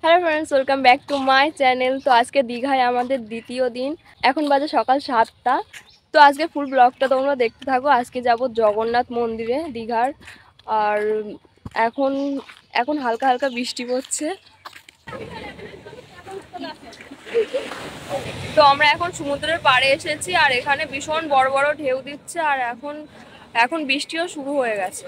Hello friends, welcome back to my channel. তো আজকে দীঘায় আমাদের দ্বিতীয় দিন। এখন বাজে সকাল 7টা। তো আজকে ফুল ব্লগটা তোমরা দেখতে থাকো। আজকে যাব জগন্নাথ মন্দিরে দীঘার। আর এখন এখন হালকা হালকা বৃষ্টি পড়ছে। তো আমরা এখন সমুদ্রের পাড়ে এসেছি, আর এখানে ভীষণ বড় বড় ঢেউ দিচ্ছে, আর এখন এখন বৃষ্টিও শুরু হয়ে গেছে।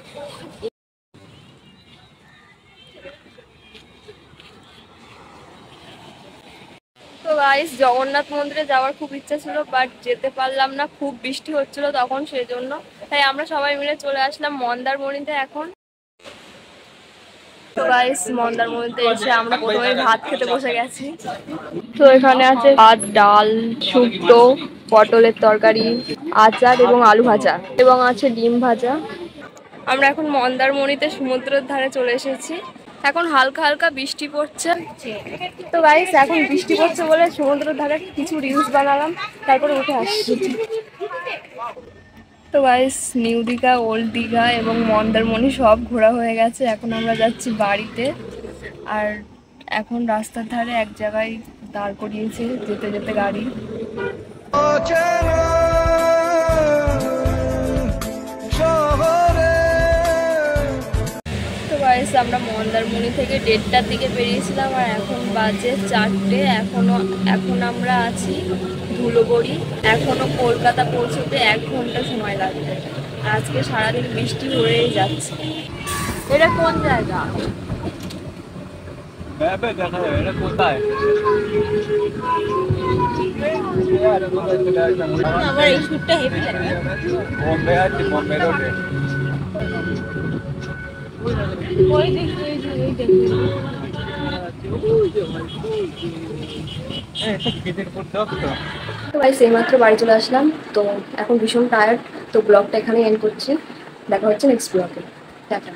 তো গাইস, জগন্নাথ মন্দিরে যাওয়ার খুব ইচ্ছা ছিল, বাট যেতে পারলাম না, খুব বৃষ্টি হচ্ছিল তখন, সেই জন্য তাই আমরা সবাই মিলে চলে আসলাম মন্দারমণিতে এখন। তো গাইস, মন্দারমণিতে এসে আমরা প্রথমে ভাত খেতে বসে গেছি। তো এখানে আছে ভাত, ডাল, শুক্তো, পটলের তরকারি, আচার এবং আলু ভাজা, এবং আছে ডিম ভাজা। আমরা এখন মন্দারমণিতে সমুদ্রের ধারে চলে এসেছি। এখন হালকা হালকা বৃষ্টি পড়ছে। তো গাইস, এখন বৃষ্টি পড়ছে বলে সমুদ্রের ধারে কিছু রিলস বানালাম, তারপরে উঠে আসছি। তো guys, new Digha, old Digha এবং মন্দারমণি সব ঘোরা হয়ে গেছে। এখন আমরা যাচ্ছি বাড়িতে। আর এখন রাস্তার ধারে এক জায়গায় দাঁড় করিয়েছে যেতে যেতে গাড়ি। তো গাইস, আমরা মন্দারমণি থেকে 1:30টার দিকে বেরিয়েছিলাম, আর এখন বাজে 4টে। এখন আমরা আছি ধুলোগড়ি। এখনো কলকাতা পৌঁছতে 1 ঘন্টা সময় লাগবে। আজকে সারাদিন বৃষ্টি হয়েই যাচ্ছে। এটা কোন জায়গা? আমার এই শ্যুটটা হেভি লাগে। বম্বে আছে, বম্বে রোডে। ওই দেখো, ওই যে, ওই দেখো। তো ভাই, সেইমাত্র বাড়ি চলে আসলাম। তো এখন ভীষণ টায়ার্ড। তো ব্লগটা এখানে এন্ড করছি। দেখা হচ্ছে নেক্সট ব্লগে। টাটা।